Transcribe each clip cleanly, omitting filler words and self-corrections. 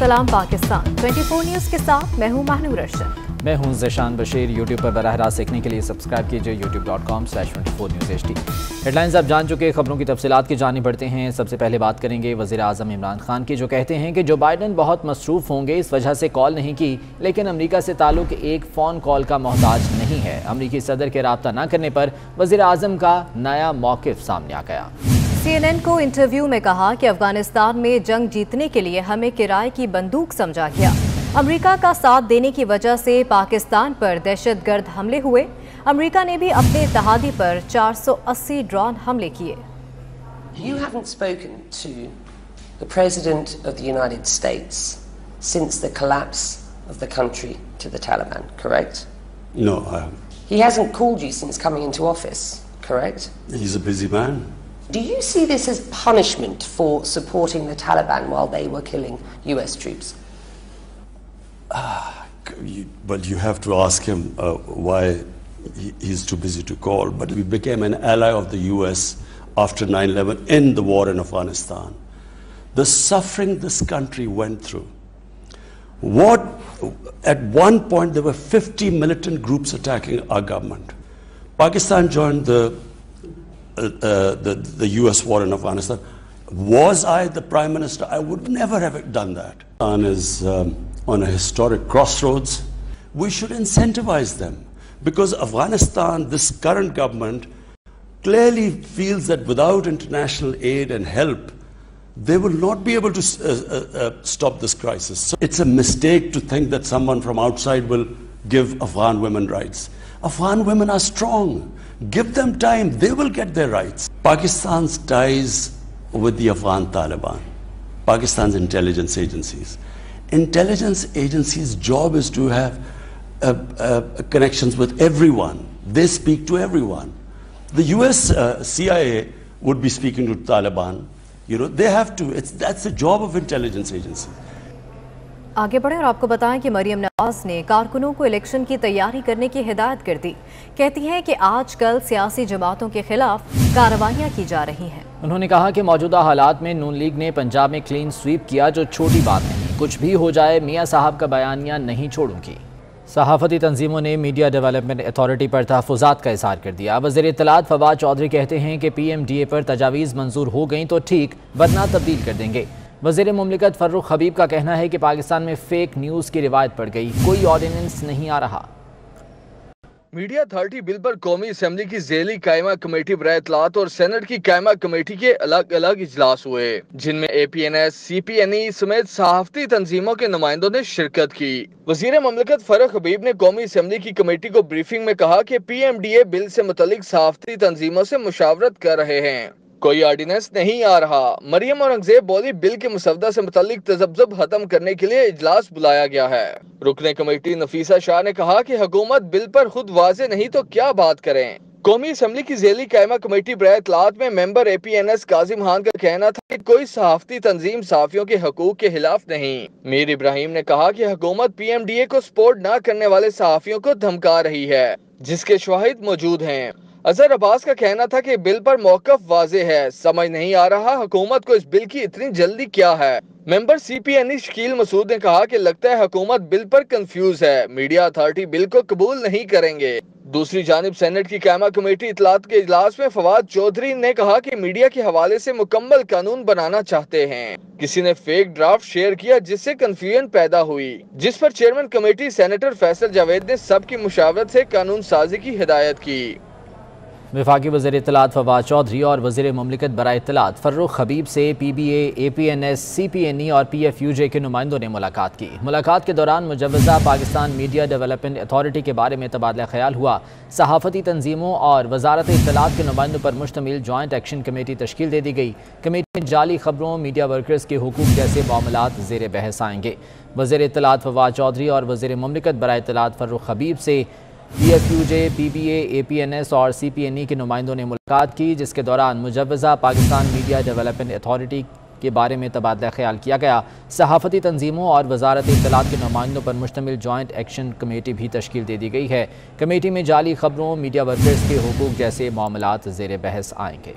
सलाम पाकिस्तान 24 न्यूज़ के साथ मैं हूं महनूर अरशद। मैं हूं ज़ेशान बशीर। यूट्यूब पर बराह रास्त देखने के लिए सब्सक्राइब कीजिए youtube.com/24newshd। हेडलाइंस आप जान चुके, खबरों की तफसीलात की जानिब बढ़ते हैं। सबसे पहले बात करेंगे वज़ीर आज़म इमरान खान की, जो कहते हैं कि जो बाइडन बहुत मसरूफ़ होंगे इस वजह से कॉल नहीं की, लेकिन अमरीका से ताल्लुक़ एक फ़ोन कॉल का मोहताज नहीं है। अमरीकी सदर के रब्ता न करने पर वज़ीर आज़म का नया मौक़िफ़ सामने आ गया। CNN को इंटरव्यू में कहा कि अफगानिस्तान में जंग जीतने के लिए हमें किराए की बंदूक समझा गया। अमेरिका का साथ देने की वजह से पाकिस्तान पर दहशतगर्द हमले हुए। अमेरिका ने भी अपने इत्तेहादी पर 480 ड्रोन हमले किए। You haven't spoken to the President of the United States since the collapse of the country to the Taliban, correct? No, I haven't. He hasn't called you since coming into office, correct? He's a busy man. Do you see this as punishment for supporting the Taliban while they were killing US troops? Well, you have to ask him why he's too busy to call. But we became an ally of the US after 9/11 in the war in Afghanistan. The suffering this country went through. At one point, there were 50 militant groups attacking our government. Pakistan joined the US war in Afghanistan. Was I the Prime Minister? I would never have done that. Pakistan is on a historic crossroads. We should incentivize them, because Afghanistan, this current government, clearly feels that without international aid and help, they will not be able to stop this crisis. So it's a mistake to think that someone from outside will give Afghan women rights. Afghan women are strong. Give them time, they will get their rights. Pakistan's ties with the Afghan Taliban, Pakistan's intelligence agencies. Intelligence agencies' job is to have connections with everyone. They speak to everyone. The US CIA would be speaking to Taliban. You know, they have to. That's the job of intelligence agencies. आगे बढ़े और आपको बताएं कि मरियम नवाज ने कारकुनों को election की तैयारी करने की हिदायत कर दी। कहती हैं कि आजकल सियासी जमातों के खिलाफ कार्रवाइयां की जा रही हैं। उन्होंने कहा कि मौजूदा हालात में नून लीग ने पंजाब में क्लीन स्वीप किया, जो छोटी बात नहीं। कुछ भी हो जाए, मियाँ साहब का बयानिया नहीं छोड़ूंगी। सहाफ़ती तंजीमों ने मीडिया डेवलपमेंट अथॉरिटी पर तहफ़्फ़ुज़ात का इज़हार कर दिया। वज़ीर इत्तलात फवाद चौधरी कहते हैं कि PMDA पर तजावीज़ मंजूर हो गई तो ठीक, वरना तब्दील कर देंगे। वज़ीर मुमलिकत फ़र्रुख हबीब का कहना है कि पाकिस्तान में फ़ेक न्यूज़ की रिवायत पड़ गई, कोई ऑर्डिनेंस नहीं आ रहा। मीडिया अथॉरिटी बिल पर कौमी असम्बली की ज़ेली कायमा कमेटी बराए इत्तलात और सेनेट की कायमा कमेटी के अलग अलग इजलास हुए, जिनमें APNS, CPNE समेत सहाफ़ती तंजीमों के नुमाइंदों ने शिरकत की। वज़ीर मुमलिकत फ़र्रुख हबीब ने कौमी असम्बली की कमेटी को ब्रीफिंग में कहा कि PMDA बिल से मुतल्लिक सहाफ़ती तंजीमों से मुशावरत कर रहे हैं, कोई ऑर्डिनेंस नहीं आ रहा। मरियम औरंगज़ेब बोली, बिल के मुसवदा से मुतल्लिक तज़ब्ज़ुब खत्म करने के लिए इजलास बुलाया गया है। रुकने कमेटी नफीसा शाह ने कहा कि हुकूमत बिल पर खुद वाज़े नहीं तो क्या बात करें। कौमी असम्बली की ज़ेली कायमा कमेटी बराए इत्तलात में मेंबर APNS काजिम खान का कहना था कि कोई सहाफ़ती तंजीम सहाफ़ियों के हकूक के खिलाफ नहीं। मीर इब्राहिम ने कहा कि हुकूमत PMDA को सपोर्ट न करने वाले सहाफ़ियों को धमका रही है, जिसके शवाहिद मौजूद हैं। अजहर अब्बास का कहना था कि बिल पर मौक़िफ़ वाज़े है, समझ नहीं आ रहा हुकूमत को इस बिल की इतनी जल्दी क्या है। मेंबर CPNE शकील मसूद ने कहा कि लगता है हुकूमत बिल पर कंफ्यूज है, मीडिया अथॉरिटी बिल को कबूल नहीं करेंगे। दूसरी जानिब सेनेट की कायमा कमेटी इत्तलात के इजलास में फवाद चौधरी ने कहा कि मीडिया के हवाले से मुकम्मल कानून बनाना चाहते हैं। किसी ने फेक ड्राफ्ट शेयर किया जिससे कंफ्यूजन पैदा हुई, जिस पर chairman committee senator Faisal Javed ने सबकी मुशावरत से कानून साजी की हिदायत की। वफाकी वज़ीर इत्तलात फवाद चौधरी और वज़ीर मुमलिकत बराए इत्तलात फ़र्रुख हबीब से PBA, APNS, CPNE और PFUJ के नुमाइंदों ने मुलाकात की। मुलाकात के दौरान मुजव्वज़ा पाकिस्तान मीडिया डेवलपमेंट अथॉरिटी के बारे में तबादला ख्याल हुआ। सहाफ़ती तंजीमों और वज़ारत इत्तलात के नुमाइंदों पर मुश्तमिल जॉइंट एक्शन कमेटी तश्कील दे दी गई। कमेटी में जाली खबरों, मीडिया वर्कर्स के हुकूक जैसे मामलात ज़ेर बहस आएंगे। वज़ीर इत्तलात फवाद चौधरी और वज़ीर मुमलिकत बराए इत्तलात फ़र्रुख हबीब से PFUJ, PBA, APNS और CPNE के नुमाइंदों ने मुलाकात की, जिसके दौरान मुजव्वज़ा पाकिस्तान मीडिया डेवलपमेंट अथॉरिटी के बारे में तबादला ख्याल किया गया। सहाफ़ती तंजीमों और वज़ारत इत्तलात के नुमाइंदों पर मुश्तमिल जॉइंट एक्शन कमेटी भी तश्कील दे दी गई है। कमेटी में जाली खबरों, मीडिया वर्कर्स के हुकूक जैसे मामलात ज़ेर बहस आएंगे।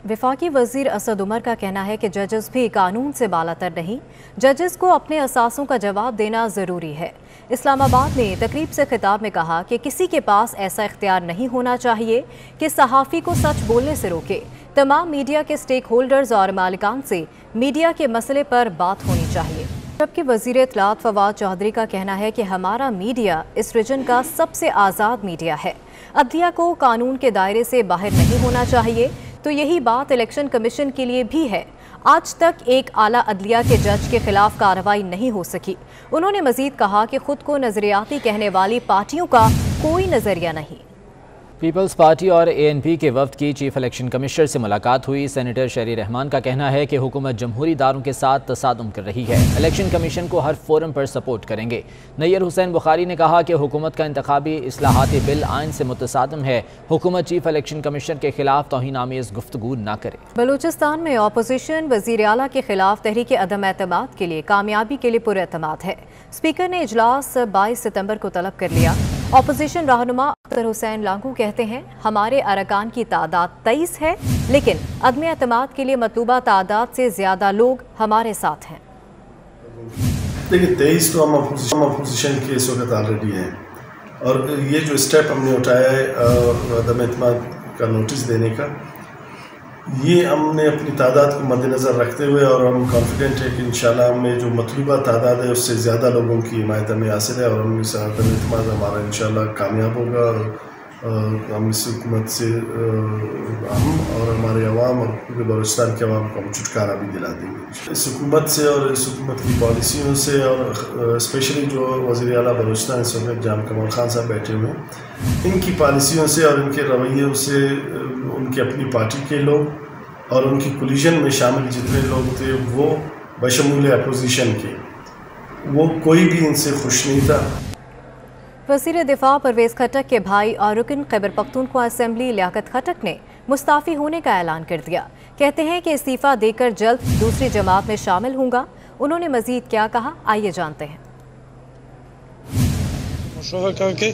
वफाकी वज़ीर असद उमर का कहना है कि जजेस भी कानून से बालातर नहीं, जजेस को अपने असासों का जवाब देना ज़रूरी है। इस्लामाबाद में तकरीब से खिताब में कहा कि किसी के पास ऐसा इख्तियार नहीं होना चाहिए कि सहाफ़ी को सच बोलने से रोके। तमाम मीडिया के स्टेक होल्डर्स और मालिकान से मीडिया के मसले पर बात होनी चाहिए। जबकि वज़ीर इत्तलात फवाद चौधरी का कहना है कि हमारा मीडिया इस रीजन का सबसे आज़ाद मीडिया है, अदलिया को कानून के दायरे से बाहर नहीं होना चाहिए। तो यही बात इलेक्शन कमीशन के लिए भी है। आज तक एक आला अदलिया के जज के खिलाफ कार्रवाई नहीं हो सकी। उन्होंने मजीद कहा कि खुद को नजरियाती कहने वाली पार्टियों का कोई नजरिया नहीं। पीपल्स पार्टी और ANP के वफ्द की चीफ इलेक्शन कमिश्नर से मुलाकात हुई। सेनेटर शहरी रहमान का कहना है कि हुकूमत जमहूरी इदारों के साथ तसादुम कर रही है, इलेक्शन कमीशन को हर फोरम पर सपोर्ट करेंगे। नैयर हुसैन बुखारी ने कहा कि हुकूमत का इंतखाबी इस्लाहाती बिल आइन से मुतसादम है, हुकूमत चीफ इलेक्शन कमिश्नर के खिलाफ तौहीन-आमेज़ गुफ्तगू न करे। बलूचिस्तान में अपोजिशन वज़ीर आला के खिलाफ तहरीक अदम एतमाद के लिए कामयाबी के लिए पुरएतमाद है। स्पीकर ने इजलास 22 सितंबर को तलब कर लिया। अपोजिशन रहनुमा अख्तर हुसैन लांगू कहते हैं, हमारे अरकान की तादाद 23 है, लेकिन अदम एतमाद के लिए मतलूबा तादाद से ज़्यादा लोग हमारे साथ हैं। देखिए 23 तो हम अपोजिशन के इस वक्त ऑलरेडी हैं, और ये जो स्टेप हमने उठाया है अदम एतमाद का नोटिस देने का, ये हमने अपनी तादाद को मद्देनज़र रखते हुए, और हम कॉन्फिडेंट है कि इंशाल्लाह हमें जो मतलूबा तादाद है उससे ज़्यादा लोगों की हिमायत हमें हासिल है, और हम इस अदम एतमाद हमारा इंशाल्लाह कामयाब होगा। और हम इस हुकूमत से हम और हमारे अवाम और पूरे बलूचिस्तान के अवाम को हम छुटकारा भी दिला देंगे इस हुकूमत से और इस हुकूमत की पॉलिसियों से। और स्पेशली जो वज़ीर आला बलूचिस्तान इस वक्त जाम कमल खान साहब बैठे हुए हैं, इनकी पॉलिसियों से और इनके रवैयों से उनकी अपनी पार्टी के लोग और उनकी कोलिशन में शामिल जितने लोग थे, वो बशमूल अपोजिशन के, वो कोई भी इनसे खुश नहीं था। वज़ीर दिफा परवेज़ खट्टक के भाई और रुकन खैबर पख्तूनख्वा असेंबली लियाकत खट्टक ने मुस्ताफ़ी होने का ऐलान कर दिया। कहते हैं कि इस्तीफ़ा देकर जल्द दूसरी जमात में शामिल होंगे। उन्होंने मज़ीद क्या कहा, आइए जानते हैं। मशवरा करके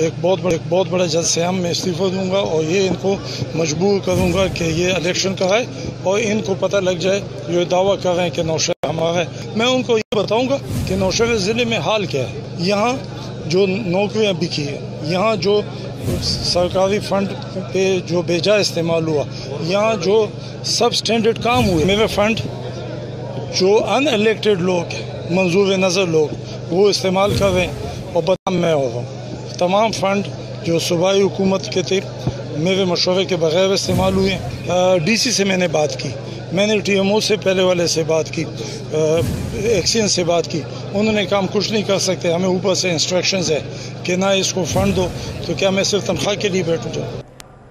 एक बहुत बड़े जज से मैं इस्तीफ़ा दूंगा, और ये इनको मजबूर करूंगा कि ये इलेक्शन कराए, और इनको पता लग जाए जो दावा कर रहे हैं कि नौशहर हमारा है। मैं उनको ये बताऊंगा कि नौशहर ज़िले में हाल क्या है, यहाँ जो नौकरियाँ बिकी है, यहाँ जो सरकारी फंड पे जो बेजा इस्तेमाल हुआ, यहाँ जो सब स्टैंडर्ड काम हुए, मेरे फंड जो अनइलेक्टेड लोग मंजूर नज़र लोग वो इस्तेमाल कर रहे हैं, और बदनाम मैं हो रहा हूँ। तमाम फंड जो सूबाई हुकूमत के थे मेरे मशवरे के बगैर इस्तेमाल हुए। DC से मैंने बात की, मैंने TMO से पहले वाले से बात की, एक्सचेंज से बात की, उन्होंने कहा हम कुछ नहीं कर सकते, हमें ऊपर से इंस्ट्रक्शंस है कि ना इसको फ़ंड दो। तो क्या मैं सिर्फ तनख्वाह के लिए बैठूँ? जाऊँ।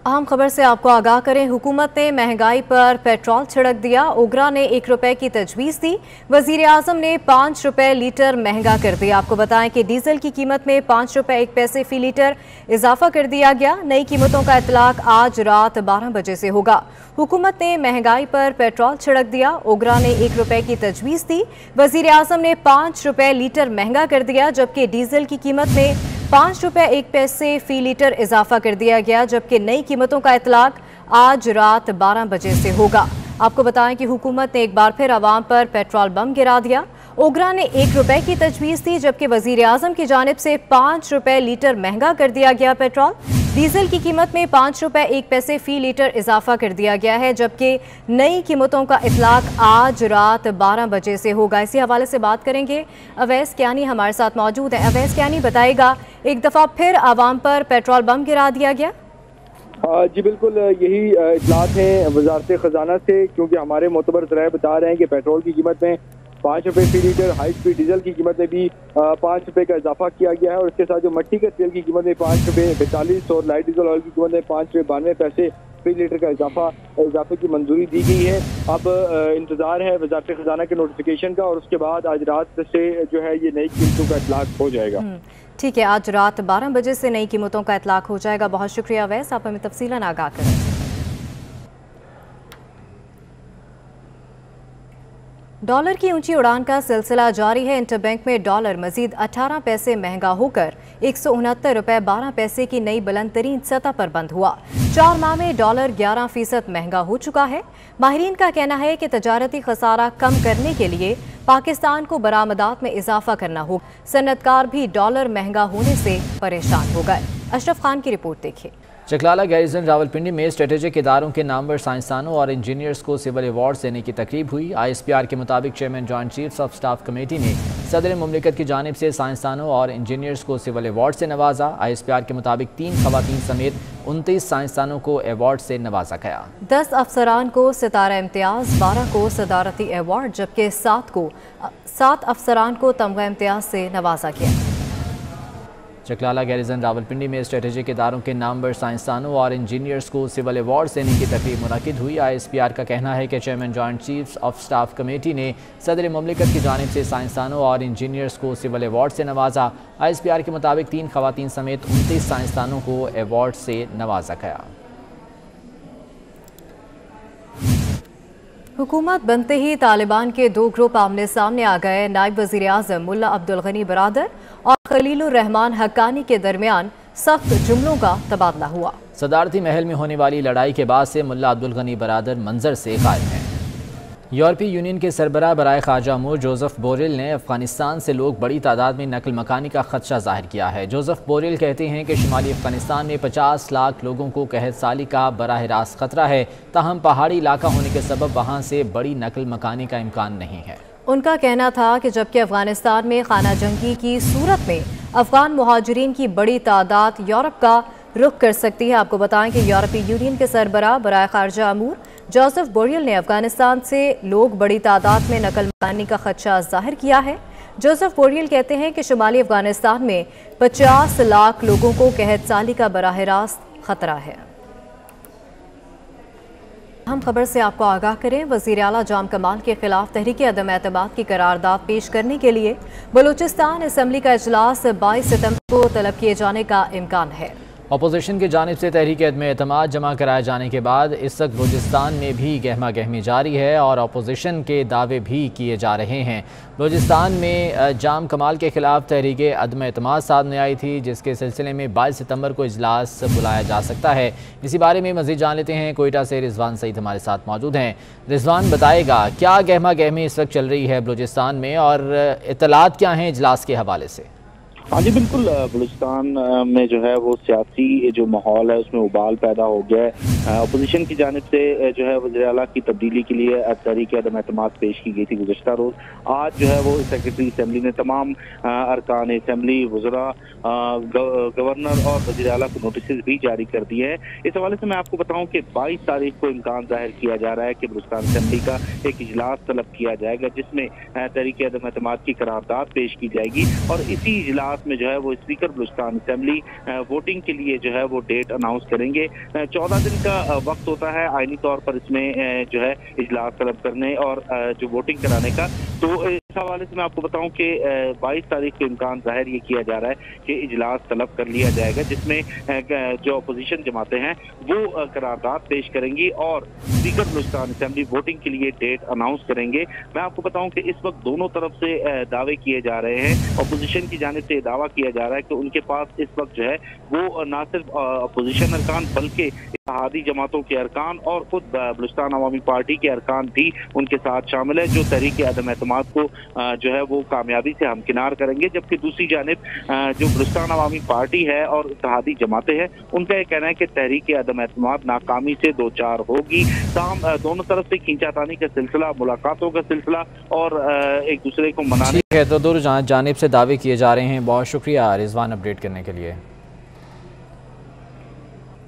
अहम खबर से आपको आगाह करें, हुकूमत ने महंगाई पर पेट्रोल छिड़क दिया। ओगरा ने 1 रुपए की तजवीज़ दी, वज़ीर आज़म ने 5 रुपए लीटर महंगा कर दिया। आपको बताएं कि डीजल की कीमत में 5 रुपए 1 पैसे फी लीटर इजाफा कर दिया गया। नई कीमतों का इतलाक आज रात 12 बजे से होगा। हुकूमत ने महंगाई पर पेट्रोल छिड़क दिया। ओगरा ने 1 रुपए की तजवीज़ दी, वज़ीर आज़म ने 5 रुपए लीटर महंगा कर दिया, जबकि डीजल की कीमत में 5 रुपए 1 पैसे फी लीटर इजाफा कर दिया गया, जबकि नई कीमतों का इतलाक आज रात 12 बजे से होगा। आपको बताएं कि हुकूमत ने एक बार फिर आवाम पर पेट्रोल बम गिरा दिया। ओगरा ने 1 रुपए की तजवीज़ दी, जबकि वज़ीर आज़म की जानिब से 5 रुपए लीटर महंगा कर दिया गया पेट्रोल। डीजल की कीमत में 5 रुपए 1 पैसे फी लीटर इजाफा कर दिया गया है, जबकि नई कीमतों का इतलाक आज रात 12 बजे से होगा। इसी हवाले से बात करेंगे, अवैस कियानी हमारे साथ मौजूद है। अवैस कियानी, बताएगा एक दफ़ा फिर आवाम पर पेट्रोल बम गिरा दिया गया? जी बिल्कुल, यही इतलात हैं वजारत ख़जाना से, क्योंकि हमारे मोतबर ज़राए बता रहे हैं कि पेट्रोल की कीमत में 5 रुपये फी लीटर, हाई स्पीड डीजल की कीमत में भी 5 रुपये का इजाफा किया गया है, और इसके साथ जो मट्टी के तेल की कीमत में 5 रुपये 42 और लाइट डीजल ऑयल की कीमत में 5 रुपये 92 पैसे फी लीटर का इजाफे की मंजूरी दी गई है। अब इंतज़ार है वजारत ख़जाना के नोटिफिकेशन का, और उसके बाद आज रात से जो है ये नई कीमतों का इतलाक हो जाएगा। ठीक है, आज रात 12 बजे से नई कीमतों का इतलाक हो जाएगा। बहुत शुक्रिया अवैस, आप हमें तफसीलन आगाह करें। डॉलर की ऊंची उड़ान का सिलसिला जारी है। इंटरबैंक में डॉलर मजीद 18 पैसे महंगा होकर 169 रुपए 12 पैसे की नई बुलंद तरीन सतह पर बंद हुआ। 4 माह में डॉलर 11% महंगा हो चुका है। माहिरीन का कहना है कि तजारती खसारा कम करने के लिए पाकिस्तान को बरामदात में इजाफा करना होगा। सनअतकार भी डॉलर महंगा होने से परेशान हो गए। अशरफ खान की रिपोर्ट देखिए। चकलाला गैरिजन रावलपिंडी में स्ट्रेटेजिक इदारों के नामवर साइंसदानों और इंजीनियर्स को सिविल अवार्ड देने की तकरीब हुई। ISPR के मुताबिक chairman joint chiefs of staff committee ने सदर मुमलिकत की जानिब से साइंसदानों और इंजीनियर्स को सिविल अवार्ड से नवाजा। ISPR के मुताबिक 3 खवातीन समेत 29 साइंसदानों को अवार्ड से नवाजा गया। 10 अफसरान को सितारा इम्तियाज, 12 को सदारती अवार्ड जबकि 7 अफसरान को तमगा इम्तियाज से नवाजा गया। चकलाला गैरिजन रावलपिंडी में स्ट्रेटेजिक इदारों के नामवर साइंसदानों और इंजीनियर्स को सिविल अवार्ड देने की तकरीब मुनक़िद हुई। ISPR का कहना है कि chairman joint chiefs of staff committee ने सदर मुमलिकत की जानिब से साइंसदानों और इंजीनियर्स को सिविल अवार्ड से नवाजा। ISPR के मुताबिक 3 खवातीन समेत 29 साइंसदानों को अवार्ड से नवाजा गया। हुकूमत बनते ही तालिबान के 2 ग्रुप आमने सामने आ गए। नायब वज़ीर आज़म मुल्ला अब्दुल गनी बरादर और खलीलुर रहमान हक्कानी के दरमियान सख्त जुमलों का तबादला हुआ। सदारती महल में होने वाली लड़ाई के बाद से मुल्ला अब्दुल गनी बरादर मंजर से गायब हैं। यूरोपीय यूनियन के सरबराह बराए ख़ारजा अमूर जोसेफ बोरेल ने अफ़गानिस्तान से लोग बड़ी तादाद में नकल मकानी का खदशा ज़ाहिर किया है। जोसेफ बोरेल कहते हैं कि शुमाली अफ़गानिस्तान में 50 लाख लोगों को कहत साली का बराह रास्त ख़तरा है, ताहम पहाड़ी इलाका होने के सबब वहाँ से बड़ी नकल मकानी का इम्कान नहीं है। उनका कहना था कि जबकि अफ़गानिस्तान में खाना जंगी की सूरत में अफ़गान मुहाजिरीन की बड़ी तादाद यूरोप का रुख कर सकती है। आपको बताएं कि यूरोपीय यूनियन के सरबराह बराए ख़ारजा अमूर जोसेफ बोरेल ने अफगानिस्तान से लोग बड़ी तादाद में नकल मकानी का खदशा जाहिर किया है। जोसेफ बोरेल कहते हैं कि शुमाली अफगानिस्तान में 50 लाख लोगों को कहत साली का बराह रास्त खतरा है। हम खबर से आपको आगाह करें, वज़ीर आला जाम कमाल के खिलाफ तहरीक अदम एतमाद की करारदाद पेश करने के लिए बलूचिस्तान असम्बली का इजलास 22 सितंबर को तलब किए जाने का इम्कान है। अपोजिशन की जानिब से तहरीक अदम एतमाद जमा कराए जाने के बाद इस वक्त बलूचिस्तान में भी गहमा गहमी जारी है और अपोजिशन के दावे भी किए जा रहे हैं। बलूचिस्तान में जाम कमाल के खिलाफ तहरीक अदम एतमाद सामने आई थी, जिसके सिलसिले में 22 सितंबर को इजलास बुलाया जा सकता है। इसी बारे में मज़ीद जान लेते हैं। कोयटा से रिजवान सईद हमारे साथ मौजूद हैं। रिजवान, बताएगा क्या गहमा गहमी इस वक्त चल रही है बलूचिस्तान में और इत्तलात क्या हैं इजलास के हवाले से? हाँ जी बिल्कुल, बलूचिस्तान में जो है वो सियासी जो माहौल है उसमें उबाल पैदा हो गया है। अपोजिशन की जानिब से जो है वज़ीर आला की तब्दीली के लिए तहरीक अदम एतमाद पेश की गई थी गुज़श्ता रोज़। आज जो है वो सेक्रेटरी असम्बली ने तमाम अरकान असम्बली, वज़रा, गवर्नर और वज़ीर आला को नोटिस भी जारी कर दिए हैं। इस हवाले से मैं आपको बताऊँ कि 22 तारीख को इम्कान जाहिर किया जा रहा है कि बलूचिस्तान असम्बली का एक इजलास तलब किया जाएगा, जिसमें तहरीक अदम एतमाद की करारदाद पेश की जाएगी और इसी इजलास में जो है वो स्पीकर बलूचिस्तान असम्बली वोटिंग के लिए जो है वो डेट अनाउंस करेंगे। 14 दिन का वक्त होता है आईनी तौर पर इसमें जो है इजलास तलब करने और जो वोटिंग कराने का। तो इस हवाले से मैं आपको बताऊं कि 22 तारीख के इम्कान जाहिर ये किया जा रहा है कि इजलास तलब कर लिया जाएगा, जिसमें जो अपोजिशन जमातें हैं वो करारदाद पेश करेंगी और स्पीकर बलूचिस्तान असम्बली वोटिंग के लिए डेट अनाउंस करेंगे। मैं आपको बताऊं कि इस वक्त दोनों तरफ से दावे किए जा रहे हैं। अपोजिशन की जानिब से दावा किया जा रहा है कि उनके पास इस वक्त जो है वो ना सिर्फ अपोजिशन अरकान बल्कि इत्तेहादी जमातों के अरकान और खुद बलूचिस्तान अवामी पार्टी के अरकान भी उनके साथ शामिल है, जो तहरीक अदम एतमाद को जो है वो कामयाबी से हमकिनार करेंगे। जबकि दूसरी जानिब जो बलूचिस्तान अवामी पार्टी है और इत्तेहादी जमातें हैं, उनका ये कहना है कि तहरीक अदम एतमाद नाकामी से दो चार होगी। ताहम दोनों तरफ से खींचातानी का सिलसिला, मुलाकातों का सिलसिला और एक दूसरे को मनाने है तो दूर जानिब से दावे किए जा रहे हैं। बहुत शुक्रिया रिजवान अपडेट करने के लिए।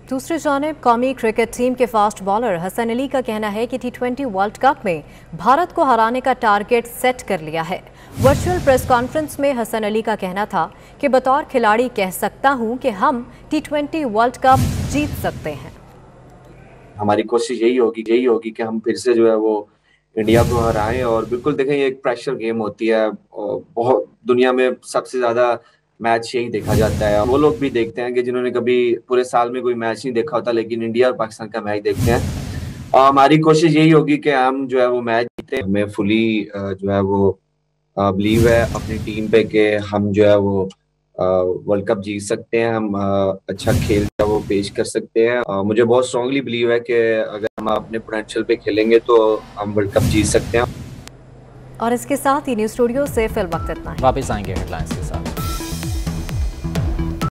दूसरी जानिब कौमी क्रिकेट टीम के फास्ट बॉलर हसन अली का कहना है कि T20 वर्ल्ड कप में भारत को हराने का टारगेट सेट कर लिया है। वर्चुअल प्रेस कॉन्फ्रेंस में हसन अली का कहना था कि बतौर खिलाड़ी कह सकता हूं कि हम T20 वर्ल्ड कप जीत सकते हैं। हमारी कोशिश यही होगी कि हम फिर से जो है वो इंडिया को हराएं। और बिल्कुल देखें, ये एक प्रेशर गेम होती है और बहुत दुनिया में सबसे ज़्यादा मैच यही देखा जाता है। वो लोग भी देखते हैं कि जिन्होंने कभी पूरे साल में कोई मैच नहीं देखा होता, लेकिन इंडिया और पाकिस्तान का मैच देखते हैं। हमारी कोशिश यही होगी कि हम जो है वो मैच जीते। हमें फुली जो है वो बिलीव है अपनी टीम पे कि हम जो है वो वर्ल्ड कप जीत सकते हैं, हम अच्छा खेल जो वो पेश कर सकते हैं। मुझे बहुत स्ट्रांगली बिलीव है कि अगर हम अपने पोटेंशियल पे खेलेंगे तो हम वर्ल्ड कप जीत सकते हैं। और इसके साथ ही न्यूज़ स्टूडियो से फिल वक्त इतना है। वापस आएंगे हेडलाइंस के साथ।